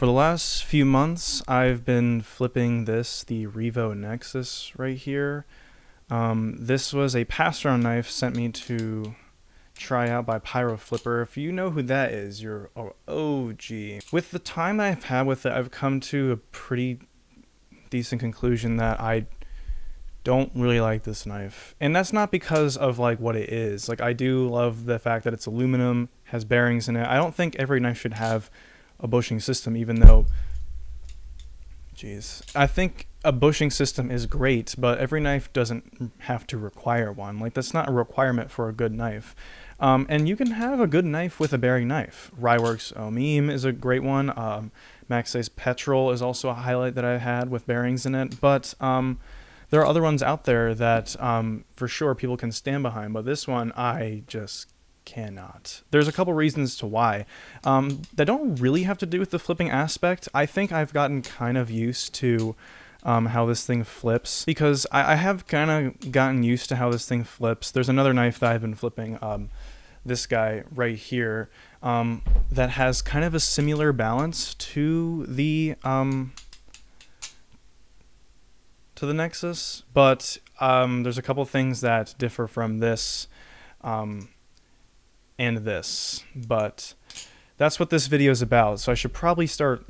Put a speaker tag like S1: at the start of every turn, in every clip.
S1: For the last few months, I've been flipping the Revo Nexus right here. This was a pass-around knife sent me to try out by Pyro Flipper. If you know who that is, you're an OG. With the time that I've had with it, I've come to a pretty decent conclusion that I don't really like this knife. And that's not because of like what it is. Like, I do love the fact that it's aluminum, has bearings in it. I don't think every knife should have a bushing system, even though, I think a bushing system is great, but every knife doesn't have to require one. Like, that's not a requirement for a good knife. And you can have a good knife with a bearing knife. Ryworks Omeme is a great one. Max Size Petrol is also a highlight that I had with bearings in it. But there are other ones out there that for sure people can stand behind. But this one, I just cannot. There's a couple reasons to why. That don't really have to do with the flipping aspect. I think I've gotten kind of used to how this thing flips, because I have kind of gotten used to how this thing flips. There's another knife that I've been flipping, this guy right here, that has kind of a similar balance to the Nexus, but there's a couple things that differ from this and this, but that's what this video is about, so I should probably start,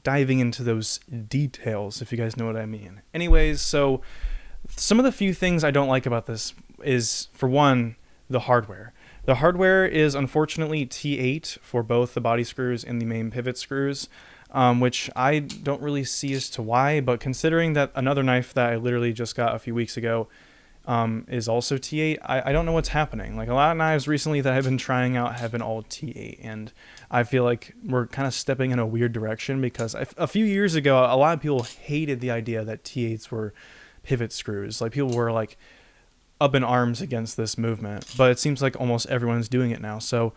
S1: diving into those details, if you guys know what I mean. Anyways, so some of the few things I don't like about this is, for one, the hardware. The hardware is unfortunately T8 for both the body screws and the main pivot screws, which I don't really see as to why, but considering that another knife that I literally just got a few weeks ago is also T8, I don't know what's happening. Like, a lot of knives recently that I've been trying out have been all T8, and I feel like we're kind of stepping in a weird direction, because a few years ago, a lot of people hated the idea that T8s were pivot screws. Like, people were like up in arms against this movement, but it seems like almost everyone's doing it now. So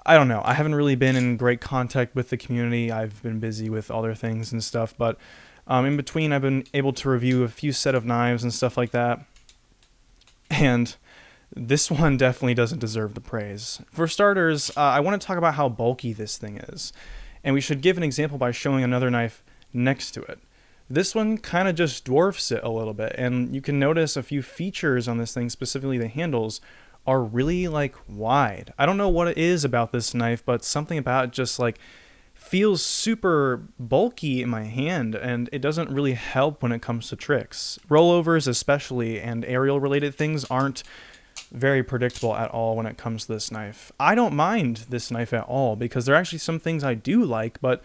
S1: I don't know. I haven't really been in great contact with the community. I've been busy with other things and stuff, but in between, I've been able to review a few set of knives and stuff like that. And this one definitely doesn't deserve the praise. For starters, I want to talk about how bulky this thing is. And we should give an example by showing another knife next to it. This one kind of just dwarfs it a little bit. And you can notice a few features on this thing, specifically the handles, are really like wide. I don't know what it is about this knife, but something about it just like feels super bulky in my hand, and it doesn't really help when it comes to tricks. Rollovers especially, and aerial related things aren't very predictable at all when it comes to this knife. I don't mind this knife at all, because there are actually some things I do like, but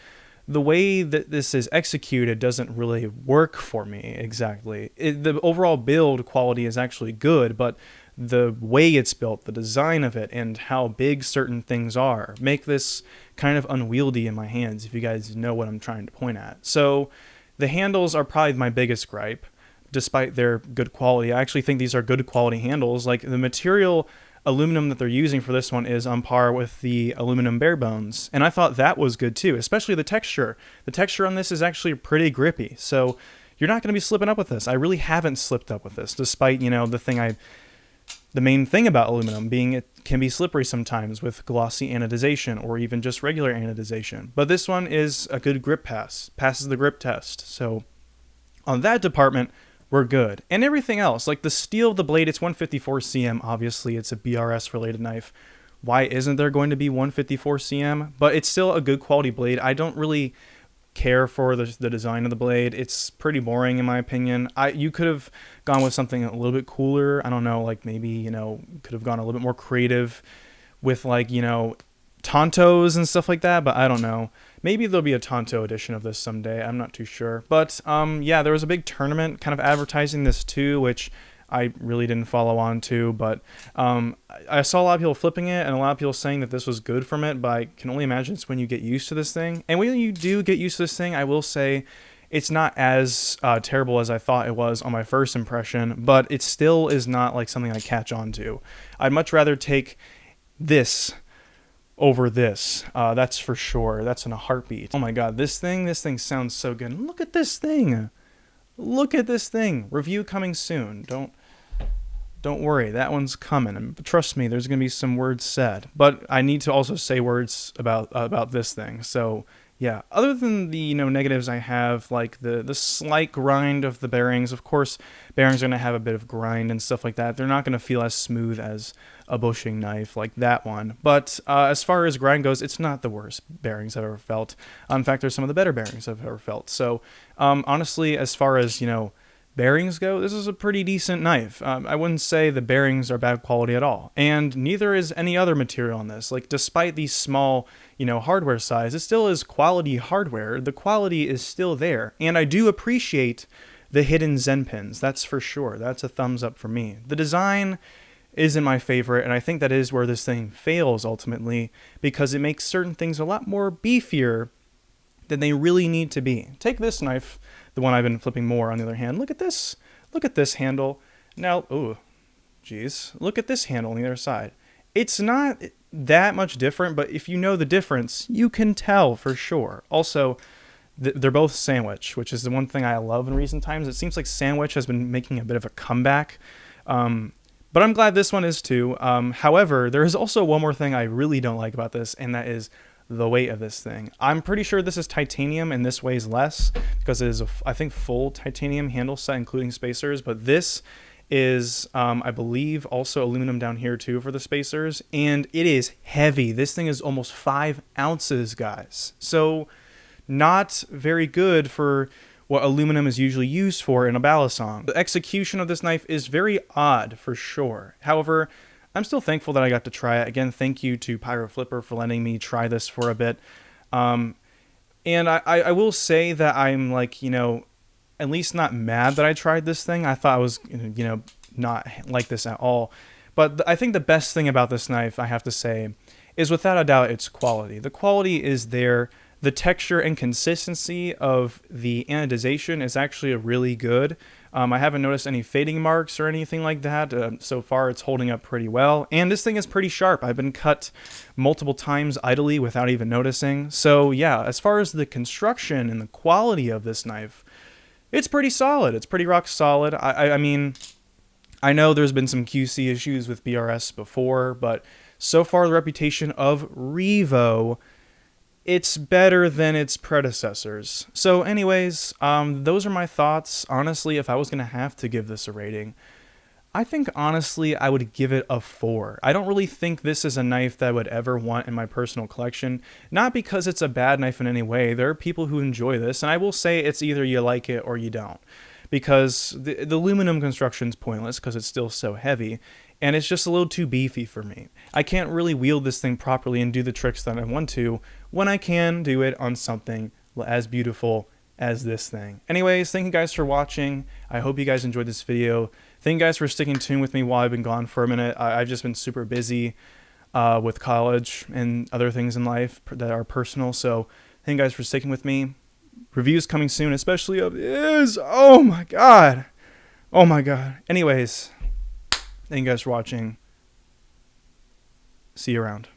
S1: the way that this is executed doesn't really work for me exactly. The overall build quality is actually good, but the way it's built, the design of it, and how big certain things are make this kind of unwieldy in my hands, if you guys know what I'm trying to point at. So the handles are probably my biggest gripe, despite their good quality. I actually think these are good quality handles. Like, the material aluminum that they're using for this one is on par with the aluminum bare bones, and I thought that was good too, especially the texture. The texture on this is actually pretty grippy, so you're not going to be slipping up with this. I really haven't slipped up with this, despite, the main thing about aluminum being it can be slippery sometimes with glossy anodization or even just regular anodization. But this one is a good grip passes the grip test. So on that department, we're good. And everything else, like the steel of the blade, it's 154 cm. Obviously, it's a BRS related knife. Why isn't there going to be 154 cm? But it's still a good quality blade. I don't really care for the design of the blade. It's pretty boring in my opinion. You could have gone with something a little bit cooler. I don't know, like maybe, could have gone a little bit more creative with like, Tontos and stuff like that, but I don't know. Maybe there'll be a Tonto edition of this someday. I'm not too sure. But yeah, there was a big tournament kind of advertising this too, which I really didn't follow on to, but I saw a lot of people flipping it and a lot of people saying that this was good from it, but I can only imagine it's when you get used to this thing. And when you do get used to this thing, I will say it's not as terrible as I thought it was on my first impression, but it still is not like something I catch on to. I'd much rather take this over this, that's for sure. That's in a heartbeat. Oh my god, this thing sounds so good. Look at this thing. Look at this thing. Review coming soon. Don't worry, that one's coming. And trust me, there's gonna be some words said. But I need to also say words about this thing. So Yeah, other than the negatives I have, like the slight grind of the bearings. Of course, bearings are going to have a bit of grind and stuff like that. They're not going to feel as smooth as a bushing knife like that one. But as far as grind goes, it's not the worst bearings I've ever felt. In fact, they're some of the better bearings I've ever felt. So honestly, as far as bearings go, this is a pretty decent knife. I wouldn't say the bearings are bad quality at all, and neither is any other material on this. Like, despite these small, hardware size, it still is quality hardware. The quality is still there, and I do appreciate the hidden Zen pins. That's for sure. That's a thumbs up for me. The design isn't my favorite, and I think that is where this thing fails ultimately, because it makes certain things a lot more beefier than they really need to be. Take this knife, the one I've been flipping more, on the other hand. Look at this. Look at this handle. Now, oh, geez. Look at this handle on the other side. It's not that much different, but if you know the difference, you can tell for sure. Also, they're both sandwich, which is the one thing I love in recent times. It seems like sandwich has been making a bit of a comeback. But I'm glad this one is too. However, there is also one more thing I really don't like about this, and that is the weight of this thing. I'm pretty sure this is titanium and this weighs less because it is I think full titanium handle set including spacers, but this is I believe also aluminum down here too for the spacers, and it is heavy. This thing is almost 5 ounces, guys. So not very good for what aluminum is usually used for in a balisong. The execution of this knife is very odd for sure. However, I'm still thankful that I got to try it. Again, thank you to Pyro Flipper for letting me try this for a bit. And I will say that I'm like, at least not mad that I tried this thing. I thought I was, not like this at all. But I think the best thing about this knife, I have to say, is without a doubt its quality. The quality is there. The texture and consistency of the anodization is actually really good. I haven't noticed any fading marks or anything like that. So far, it's holding up pretty well. And this thing is pretty sharp. I've been cut multiple times idly without even noticing. So yeah, as far as the construction and the quality of this knife, it's pretty solid. It's pretty rock solid. I mean, I know there's been some QC issues with BRS before, but so far the reputation of Revo, it's better than its predecessors. So anyways, those are my thoughts. Honestly, if I was going to have to give this a rating, I think honestly I would give it a 4. I don't really think this is a knife that I would ever want in my personal collection. Not because it's a bad knife in any way. There are people who enjoy this, and I will say it's either you like it or you don't. Because the aluminum construction is pointless because it's still so heavy, and it's just a little too beefy for me. I can't really wield this thing properly and do the tricks that I want to when I can do it on something as beautiful as this thing. Anyways, thank you guys for watching. I hope you guys enjoyed this video. Thank you guys for sticking tuned with me while I've been gone for a minute. I've just been super busy with college and other things in life that are personal, so thank you guys for sticking with me. Reviews coming soon, especially of this. Oh my god. Oh my god. Anyways, thank you guys for watching. See you around.